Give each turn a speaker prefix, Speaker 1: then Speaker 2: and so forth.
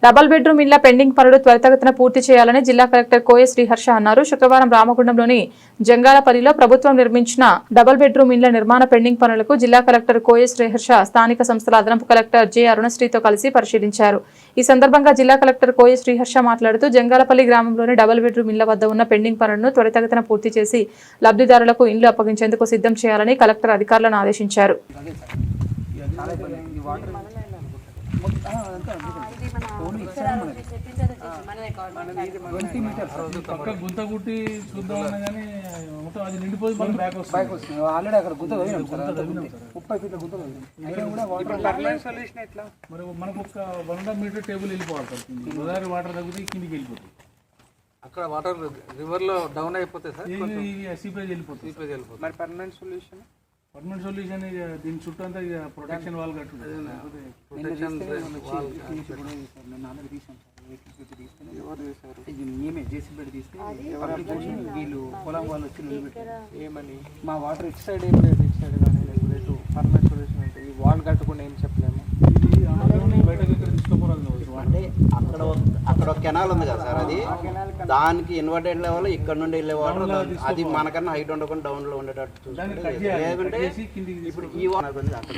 Speaker 1: Double bedroom ఇళ్ల pending పనులు త్వరితగతిన పూర్తి చేయాలని జిల్లా కలెక్టర్ కోయ శ్రీహర్ష అన్నారు. శుక్రవారం రామగుండంలోని జంగాలపల్లిలో ప్రభుత్వం నిర్మించిన డబుల్ బెడ్రూమ్ ఇళ్ల నిర్మాణ పెండింగ్ పనులకు జిల్లా కలెక్టర్ కోయ శ్రీహర్ష స్థానిక సంస్థల అదనపు కలెక్టర్ జె అరుణశ్రీతో కలిసి పరిశీలించారు. ఈ సందర్భంగా జిల్లా కలెక్టర్ కోయ శ్రీహర్ష మాట్లాడుతూ జంగాలపల్లి గ్రామంలోని డబుల్ బెడ్రూమ్ ఇళ్ల వద్ద ఉన్న పెండింగ్ పనులను త్వరితగతిన పూర్తి చేసి లబ్ధిదారులకు ఇండ్లు అప్పగించేందుకు సిద్ధం చేయాలని కలెక్టర్ అధికారులను ఆదేశించారు.
Speaker 2: గుంతగుట్టి చూద్దామన్నా కానీ మొత్తం అది నిండిపోయి మళ్ళీ బ్యాక్ వస్తుంది.
Speaker 3: ఆల్రెడీ అక్కడ గుంత 30 ఫీట్ల గుంత
Speaker 2: మరి మనకు ఒక 100 మీటర్ టేబుల్ వెళ్ళిపోవాలి. గోదావరి వాటర్ తగ్గితే కిందికి వెళ్ళిపోతుంది.
Speaker 3: అక్కడ వాటర్ రివర్ లో డౌన్ అయిపోతే సార్
Speaker 2: సీపేజ్ వెళ్ళిపోతుంది.
Speaker 3: మరి పర్మనెంట్ సొల్యూషన్
Speaker 2: దీని చుట్టూ అంతా ప్రొటెక్షన్ వాల్ కట్టు
Speaker 3: వీళ్ళు పొలం వాళ్ళు వచ్చి ఏమని మా వాటర్ ఇటు సైడ్ ఏం లేదు, ఇటు సైడ్ కానీ లేదు పర్మనెంట్ సొల్యూషన్ అంటే ఈ వాల్ కట్టకుండా ఏం చెప్పలేము.
Speaker 4: అంటే అక్కడ ఒక కెనాల్ ఉంది కదా సార్, అది దానికి ఇన్వర్టెడ్ లెవెల్ ఇక్కడ నుండి వెళ్ళే వాటర్ అది మనకన్నా హైట్ ఉండకుండా డౌన్ లో ఉండేటట్టు చూసుకుంటే, లేదంటే ఇప్పుడు ఈ వాటర్